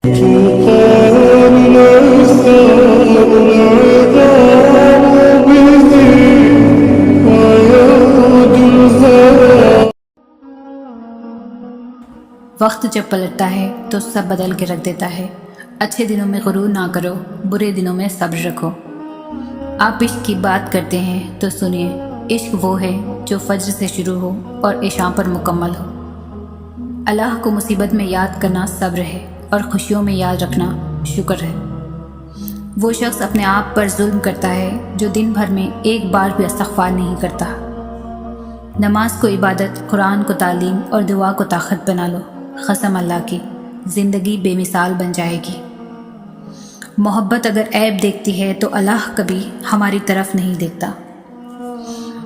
وقت جب پلٹتا ہے تو سب بدل کے رکھ دیتا ہے۔ اچھے دنوں میں غرور نہ کرو، برے دنوں میں صبر رکھو۔ آپ عشق کی بات کرتے ہیں تو سنیے، عشق وہ ہے جو فجر سے شروع ہو اور عشاء پر مکمل ہو۔ اللہ کو مصیبت میں یاد کرنا صبر ہے اور خوشیوں میں یاد رکھنا شکر ہے۔ وہ شخص اپنے آپ پر ظلم کرتا ہے جو دن بھر میں ایک بار بھی استغفار نہیں کرتا۔ نماز کو عبادت، قرآن کو تعلیم اور دعا کو طاقت بنا لو۔ قسم اللہ کی، زندگی بے مثال بن جائے گی۔ محبت اگر عیب دیکھتی ہے تو اللہ کبھی ہماری طرف نہیں دیکھتا۔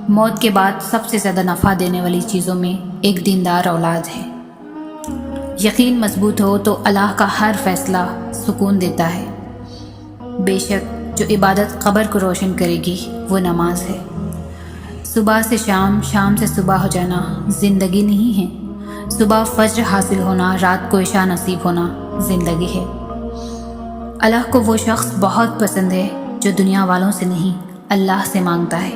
موت کے بعد سب سے زیادہ نفع دینے والی چیزوں میں ایک دیندار اولاد ہے۔ یقین مضبوط ہو تو اللہ کا ہر فیصلہ سکون دیتا ہے۔ بے شک جو عبادت قبر کو روشن کرے گی وہ نماز ہے۔ صبح سے شام، شام سے صبح ہو جانا زندگی نہیں ہے۔ صبح فجر حاصل ہونا، رات کو عشاء نصیب ہونا زندگی ہے۔ اللہ کو وہ شخص بہت پسند ہے جو دنیا والوں سے نہیں اللہ سے مانگتا ہے۔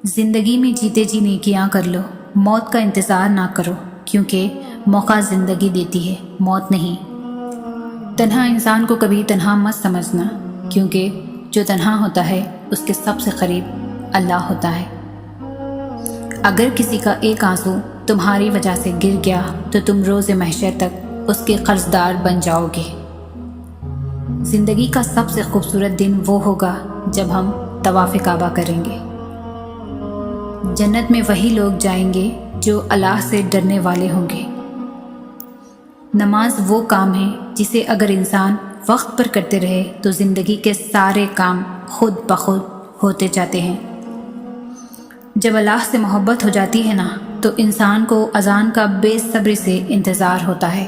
زندگی میں جیتے جی نیکیاں کر لو، موت کا انتظار نہ کرو، کیونکہ موقع زندگی دیتی ہے، موت نہیں۔ تنہا انسان کو کبھی تنہا مت سمجھنا، کیونکہ جو تنہا ہوتا ہے اس کے سب سے قریب اللہ ہوتا ہے۔ اگر کسی کا ایک آنسو تمہاری وجہ سے گر گیا تو تم روز محشر تک اس کے قرض دار بن جاؤ گے۔ زندگی کا سب سے خوبصورت دن وہ ہوگا جب ہم طواف کعبہ کریں گے۔ جنت میں وہی لوگ جائیں گے جو اللہ سے ڈرنے والے ہوں گے۔ نماز وہ کام ہے جسے اگر انسان وقت پر کرتے رہے تو زندگی کے سارے کام خود بخود ہوتے جاتے ہیں۔ جب اللہ سے محبت ہو جاتی ہے نا تو انسان کو اذان کا بے صبری سے انتظار ہوتا ہے۔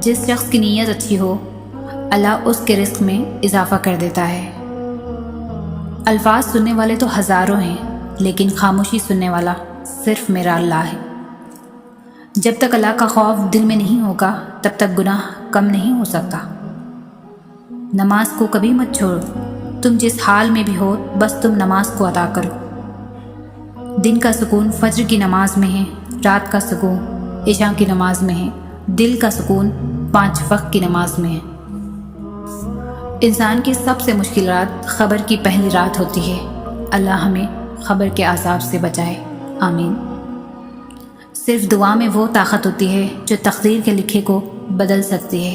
جس شخص کی نیت اچھی ہو اللہ اس کے رزق میں اضافہ کر دیتا ہے۔ الفاظ سننے والے تو ہزاروں ہیں، لیکن خاموشی سننے والا صرف میرا اللہ ہے۔ جب تک اللہ کا خوف دل میں نہیں ہوگا تب تک گناہ کم نہیں ہو سکتا۔ نماز کو کبھی مت چھوڑو، تم جس حال میں بھی ہو بس تم نماز کو ادا کرو۔ دن کا سکون فجر کی نماز میں ہے، رات کا سکون عشاء کی نماز میں ہے، دل کا سکون 5 وقت کی نماز میں ہے۔ انسان کی سب سے مشکل رات خبر کی پہلی رات ہوتی ہے۔ اللہ ہمیں خبر کے عذاب سے بچائے، آمین۔ صرف دعا میں وہ طاقت ہوتی ہے جو تقدیر کے لکھے کو بدل سکتی ہے۔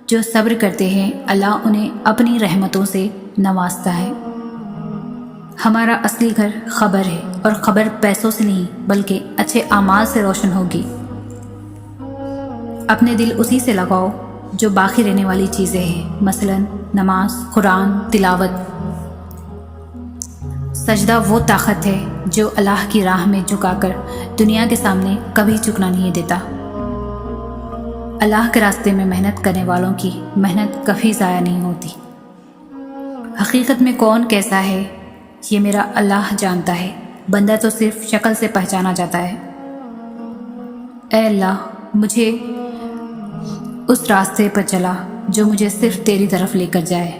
جو صبر کرتے ہیں اللہ انہیں اپنی رحمتوں سے نوازتا ہے۔ ہمارا اصلی گھر خبر ہے، اور خبر پیسوں سے نہیں بلکہ اچھے اعمال سے روشن ہوگی۔ اپنے دل اسی سے لگاؤ جو باقی رہنے والی چیزیں ہیں، مثلا نماز، قرآن، تلاوت۔ سجدہ وہ طاقت ہے جو اللہ کی راہ میں جھکا کر دنیا کے سامنے کبھی جھکنا نہیں دیتا۔ اللہ کے راستے میں محنت کرنے والوں کی محنت کبھی ضائع نہیں ہوتی۔ حقیقت میں کون کیسا ہے یہ میرا اللہ جانتا ہے، بندہ تو صرف شکل سے پہچانا جاتا ہے۔ اے اللہ، مجھے اس راستے پر چلا جو مجھے صرف تیری طرف لے کر جائے۔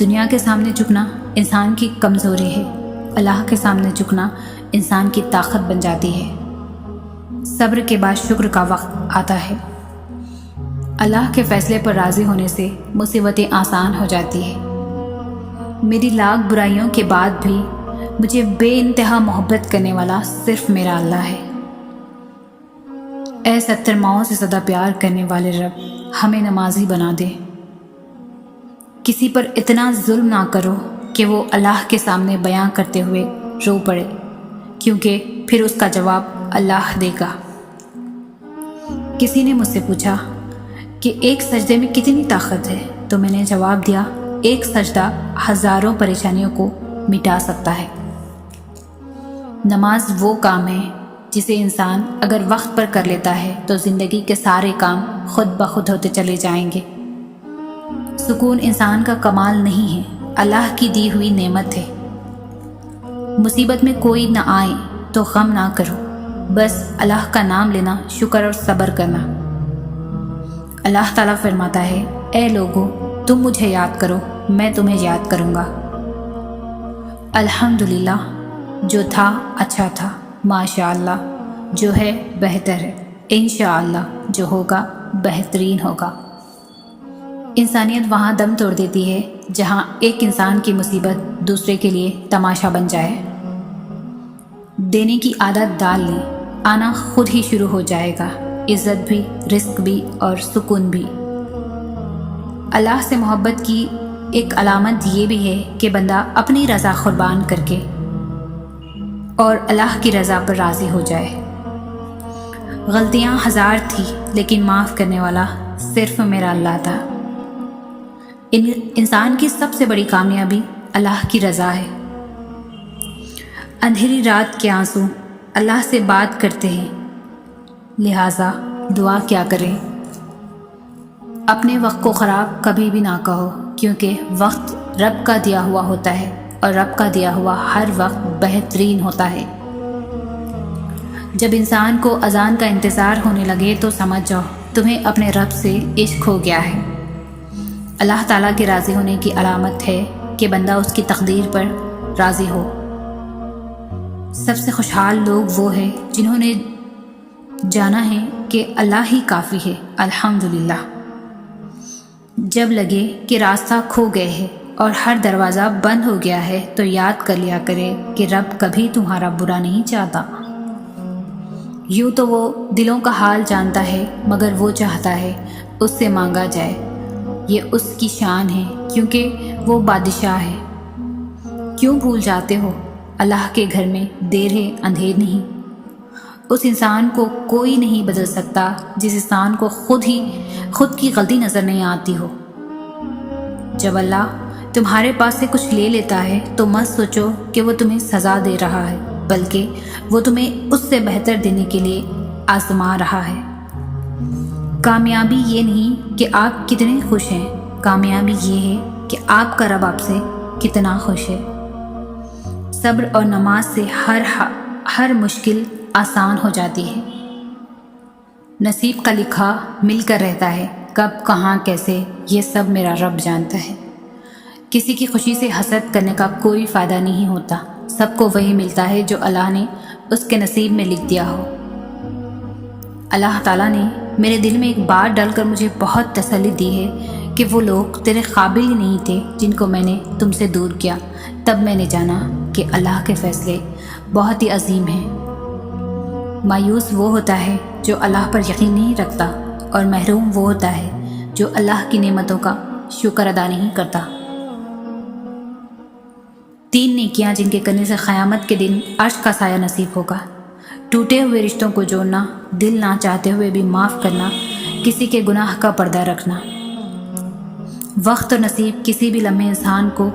دنیا کے سامنے جھکنا انسان کی کمزوری ہے، اللہ کے سامنے جھکنا انسان کی طاقت بن جاتی ہے۔ صبر کے بعد شکر کا وقت آتا ہے۔ اللہ کے فیصلے پر راضی ہونے سے مصیبتیں آسان ہو جاتی ہے۔ میری لاکھ برائیوں کے بعد بھی مجھے بے انتہا محبت کرنے والا صرف میرا اللہ ہے۔ اے 70 ماؤں سے زیادہ پیار کرنے والے رب، ہمیں نمازی بنا دے۔ کسی پر اتنا ظلم نہ کرو کہ وہ اللہ کے سامنے بیان کرتے ہوئے رو پڑے، کیونکہ پھر اس کا جواب اللہ دے گا۔ کسی نے مجھ سے پوچھا کہ ایک سجدے میں کتنی طاقت ہے، تو میں نے جواب دیا، ایک سجدہ ہزاروں پریشانیوں کو مٹا سکتا ہے۔ نماز وہ کام ہے جسے انسان اگر وقت پر کر لیتا ہے تو زندگی کے سارے کام خود بخود ہوتے چلے جائیں گے۔ سکون انسان کا کمال نہیں ہے، اللہ کی دی ہوئی نعمت ہے۔ مصیبت میں کوئی نہ آئے تو غم نہ کرو، بس اللہ کا نام لینا، شکر اور صبر کرنا۔ اللہ تعالیٰ فرماتا ہے، اے لوگو تم مجھے یاد کرو، میں تمہیں یاد کروں گا۔ الحمدللہ، جو تھا اچھا تھا، ماشاء اللہ جو ہے بہتر ہے، انشاءاللہ جو ہوگا بہترین ہوگا۔ انسانیت وہاں دم توڑ دیتی ہے جہاں ایک انسان کی مصیبت دوسرے کے لیے تماشا بن جائے۔ دینے کی عادت ڈال لیں، آنا خود ہی شروع ہو جائے گا، عزت بھی، رزق بھی اور سکون بھی۔ اللہ سے محبت کی ایک علامت یہ بھی ہے کہ بندہ اپنی رضا قربان کر کے اور اللہ کی رضا پر راضی ہو جائے۔ غلطیاں ہزار تھی لیکن معاف کرنے والا صرف میرا اللہ تھا۔ انسان کی سب سے بڑی کامیابی اللہ کی رضا ہے۔ اندھیری رات کے آنسو اللہ سے بات کرتے ہیں، لہٰذا دعا کیا کریں؟ اپنے وقت کو خراب کبھی بھی نہ کہو، کیونکہ وقت رب کا دیا ہوا ہوتا ہے اور رب کا دیا ہوا ہر وقت بہترین ہوتا ہے۔ جب انسان کو اذان کا انتظار ہونے لگے تو سمجھ جاؤ تمہیں اپنے رب سے عشق ہو گیا ہے۔ اللہ تعالیٰ کے راضی ہونے کی علامت ہے کہ بندہ اس کی تقدیر پر راضی ہو۔ سب سے خوشحال لوگ وہ ہیں جنہوں نے جانا ہے کہ اللہ ہی کافی ہے، الحمدللہ۔ جب لگے کہ راستہ کھو گئے ہے اور ہر دروازہ بند ہو گیا ہے تو یاد کر لیا کرے کہ رب کبھی تمہارا برا نہیں چاہتا۔ یوں تو وہ دلوں کا حال جانتا ہے، مگر وہ چاہتا ہے اس سے مانگا جائے۔ یہ اس کی شان ہے کیونکہ وہ بادشاہ ہے۔ کیوں بھول جاتے ہو اللہ کے گھر میں دیر ہے اندھیر نہیں۔ اس انسان کو کوئی نہیں بدل سکتا جس انسان کو خود کی غلطی نظر نہیں آتی ہو۔ جب اللہ تمہارے پاس سے کچھ لے لیتا ہے تو مت سوچو کہ وہ تمہیں سزا دے رہا ہے، بلکہ وہ تمہیں اس سے بہتر دینے کے لیے آزما رہا ہے۔ کامیابی یہ نہیں کہ آپ کتنے خوش ہیں، کامیابی یہ ہے کہ آپ کا رب آپ سے کتنا خوش ہے۔ صبر اور نماز سے ہر مشکل آسان ہو جاتی ہے۔ نصیب کا لکھا مل کر رہتا ہے، کب کہاں کیسے یہ سب میرا رب جانتا ہے۔ کسی کی خوشی سے حسد کرنے کا کوئی فائدہ نہیں ہوتا، سب کو وہی ملتا ہے جو اللہ نے اس کے نصیب میں لکھ دیا ہو۔ اللہ تعالیٰ نے میرے دل میں ایک بات ڈال کر مجھے بہت تسلی دی ہے کہ وہ لوگ تیرے قابل ہی نہیں تھے جن کو میں نے تم سے دور کیا۔ تب میں نے جانا کہ اللہ کے فیصلے بہت ہی عظیم ہیں۔ مایوس وہ ہوتا ہے جو اللہ پر یقین نہیں رکھتا، اور محروم وہ ہوتا ہے جو اللہ کی نعمتوں کا شکر ادا نہیں کرتا۔ 3 نیکیاں جن کے کرنے سے قیامت کے دن عرش کا سایہ نصیب ہوگا: ٹوٹے ہوئے رشتوں کو جوڑنا، دل نہ چاہتے ہوئے بھی معاف کرنا، کسی کے گناہ کا پردہ رکھنا۔ وقت اور نصیب کسی بھی لمحے انسان کو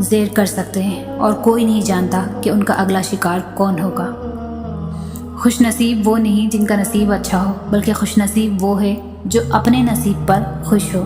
زیر کر سکتے ہیں اور کوئی نہیں جانتا کہ ان کا اگلا شکار کون ہوگا۔ خوش نصیب وہ نہیں جن کا نصیب اچھا ہو، بلکہ خوش نصیب وہ ہے جو اپنے نصیب پر خوش ہو۔